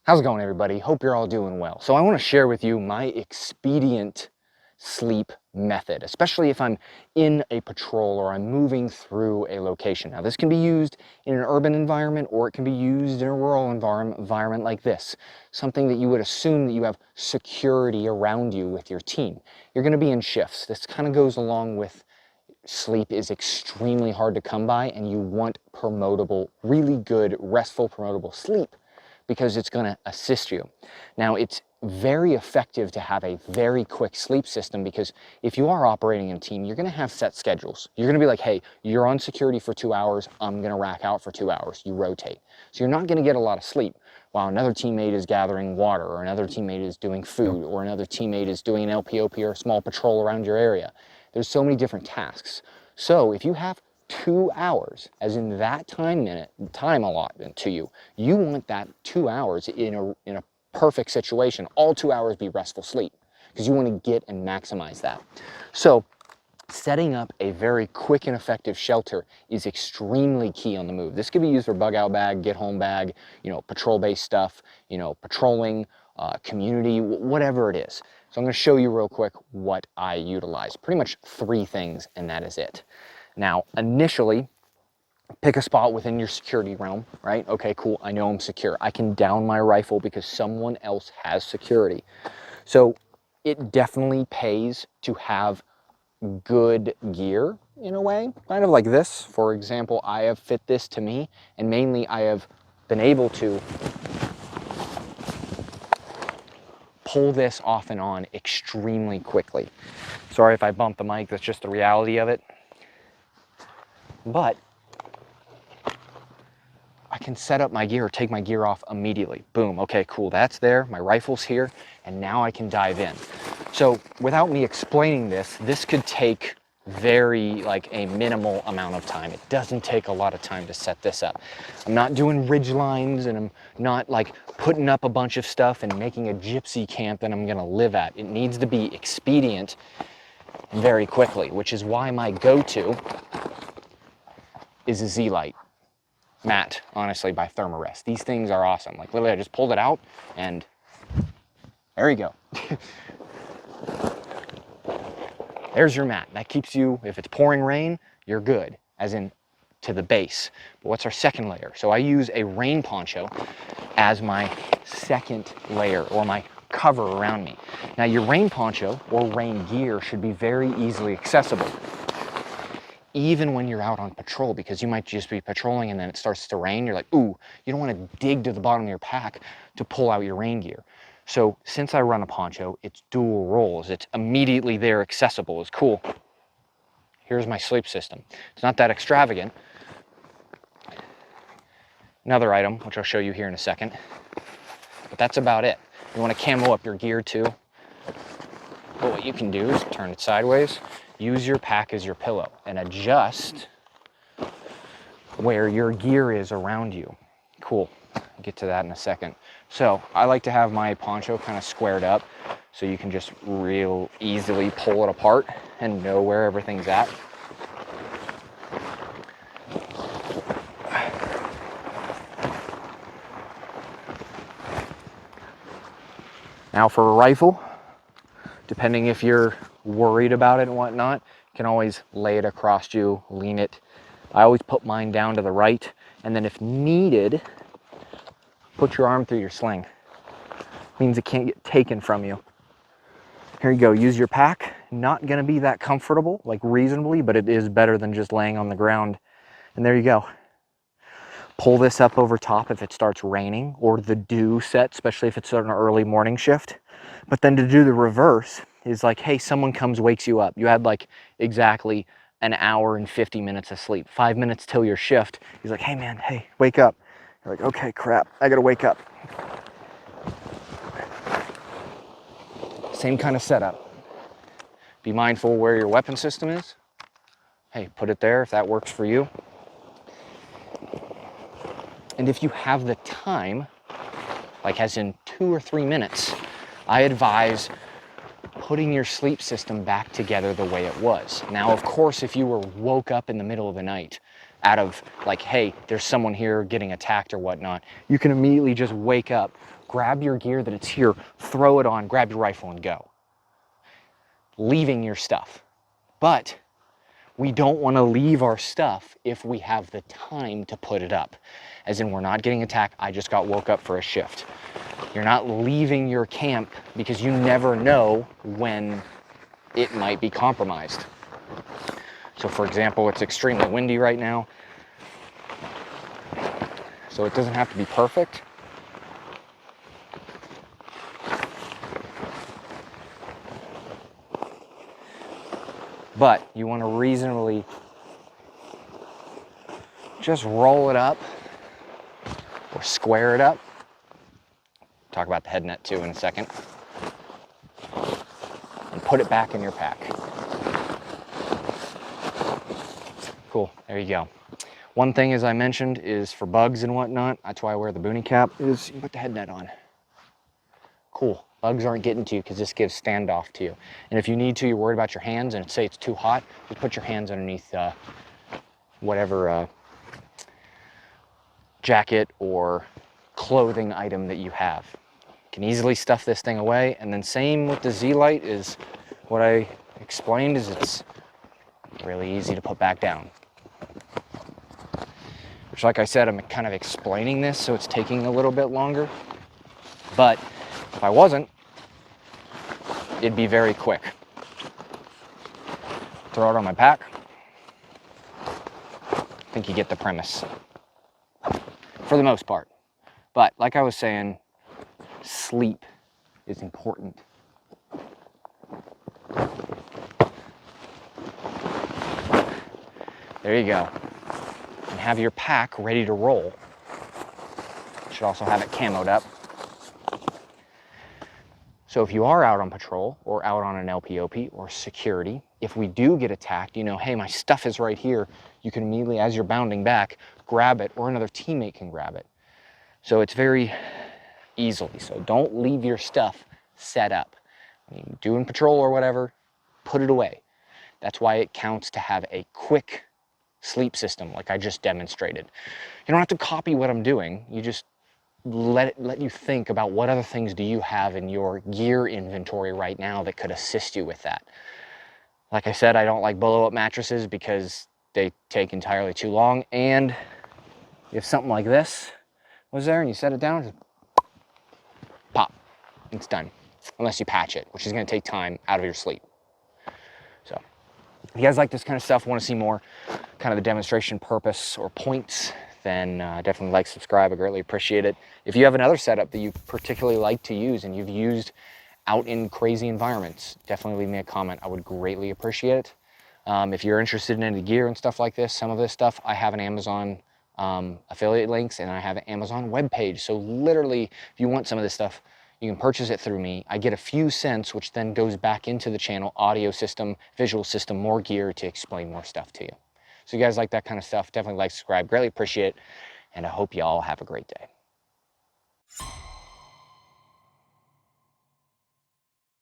How's it going, everybody? Hope you're all doing well. So I want to share with you my expedient sleep method, especially if I'm in a patrol or I'm moving through a location. Now, this can be used in an urban environment or it can be used in a rural environment like this, something that you would assume that you have security around you with your team. You're going to be in shifts. This kind of goes along with sleep is extremely hard to come by, and you want promotable, really good, restful, promotable sleep because it's going to assist you. Now, it's very effective to have a very quick sleep system because if you are operating in a team, you're going to have set schedules. You're going to be like, hey, you're on security for 2 hours, I'm going to rack out for 2 hours. You rotate. So you're not going to get a lot of sleep while another teammate is gathering water, or another teammate is doing food, or another teammate is doing an LPOP or a small patrol around your area. There's so many different tasks. So if you have 2 hours, as in that time allotment to you, you want that 2 hours in a perfect situation. All 2 hours be restful sleep because you want to get and maximize that. So setting up a very quick and effective shelter is extremely key on the move. This could be used for bug out bag, get home bag, patrol-based stuff, patrolling, community, whatever it is. So I'm going to show you real quick what I utilize. Pretty much 3 things, and that is it. Now, initially, pick a spot within your security realm, right? Okay, cool, I know I'm secure. I can down my rifle because someone else has security. So it definitely pays to have good gear in a way, kind of like this. For example, I have fit this to me, and mainly I have been able to pull this off and on extremely quickly. Sorry if I bump the mic, that's just the reality of it. But I can set up my gear or take my gear off immediately. Boom, okay, cool, that's there, my rifle's here, and now I can dive in. So without me explaining this, this could take a minimal amount of time. It doesn't take a lot of time to set this up. I'm not doing ridge lines, and I'm not like putting up a bunch of stuff and making a gypsy camp that I'm gonna live at. It needs to be expedient very quickly, which is why my go-to is a Z-Lite mat, honestly, by Thermarest. These things are awesome. Like literally I just pulled it out and there you go. There's your mat. That keeps you, if it's pouring rain, you're good, as in to the base. But what's our second layer? So I use a rain poncho as my second layer, or my cover around me. Now your rain poncho or rain gear should be very easily accessible, even when you're out on patrol, because you might just be patrolling and then it starts to rain. You're like, ooh, you don't want to dig to the bottom of your pack to pull out your rain gear. So since I run a poncho, it's dual roles. It's immediately there, accessible. It's cool. Here's my sleep system. It's not that extravagant. Another item, which I'll show you here in a second, but that's about it. You want to camo up your gear too. But what you can do is turn it sideways, use your pack as your pillow, and adjust where your gear is around you. Cool, I'll get to that in a second. So I like to have my poncho kind of squared up so you can just real easily pull it apart and know where everything's at. Now for a rifle, depending if you're worried about it and whatnot, you can always lay it across you, lean it. I always put mine down to the right, and then if needed, put your arm through your sling. Means it can't get taken from you. Here you go, use your pack. Not gonna be that comfortable, like reasonably, but it is better than just laying on the ground. And there you go. Pull this up over top if it starts raining, or the dew set, especially if it's an early morning shift. But then to do the reverse is like, hey, someone comes, wakes you up. You had like exactly an hour and 50 minutes of sleep, 5 minutes till your shift. He's like, hey man, hey, wake up. You're like, okay, crap, I gotta wake up. Same kind of setup. Be mindful where your weapon system is. Hey, put it there if that works for you. And if you have the time, like as in 2 or 3 minutes, I advise putting your sleep system back together the way it was. Now, of course, if you were woke up in the middle of the night, out of like, hey, there's someone here getting attacked or whatnot. You can immediately just wake up, grab your gear that it's here, throw it on, grab your rifle and go, leaving your stuff. But we don't want to leave our stuff if we have the time to put it up. As in, we're not getting attacked. I just got woke up for a shift. You're not leaving your camp because you never know when it might be compromised. So for example, it's extremely windy right now. So it doesn't have to be perfect. But you want to reasonably just roll it up or square it up. Talk about the head net too in a second. And put it back in your pack. Cool, there you go. One thing, as I mentioned, is for bugs and whatnot, that's why I wear the boonie cap, is you put the head net on. Cool, bugs aren't getting to you because this gives standoff to you. And if you need to, you're worried about your hands and say it's too hot, just put your hands underneath whatever jacket or clothing item that you have. You can easily stuff this thing away. And then same with the Z-Lite, is what I explained, is it's really easy to put back down. Which, like I said, I'm kind of explaining this, so it's taking a little bit longer. But if I wasn't, it'd be very quick. Throw it on my pack. I think you get the premise. For the most part. But like I was saying, sleep is important. There you go. And have your pack ready to roll. Should also have it camoed up. So if you are out on patrol or out on an LPOP or security, if we do get attacked, you know, hey, my stuff is right here. You can immediately, as you're bounding back, grab it, or another teammate can grab it. So it's very easily. So don't leave your stuff set up. When you're doing patrol or whatever, put it away. That's why it counts to have a quick sleep system like I just demonstrated. You don't have to copy what I'm doing. You just let you think about what other things do you have in your gear inventory right now that could assist you with that. Like I said, I don't like blow-up mattresses because they take entirely too long, and if something like this was there and you set it down, just pop, it's done. Unless you patch it, which is going to take time out of your sleep. So if you guys like this kind of stuff, want to see more kind of the demonstration purpose or points, then definitely like, subscribe. I greatly appreciate it. If you have another setup that you particularly like to use and you've used out in crazy environments, definitely leave me a comment. I would greatly appreciate it. If you're interested in any gear and stuff like this, some of this stuff, I have an Amazon affiliate links, and I have an Amazon webpage. So literally, if you want some of this stuff, you can purchase it through me. I get a few cents, which then goes back into the channel, audio system, visual system, more gear to explain more stuff to you. So you guys like that kind of stuff, definitely like, subscribe, greatly appreciate it, and I hope you all have a great day.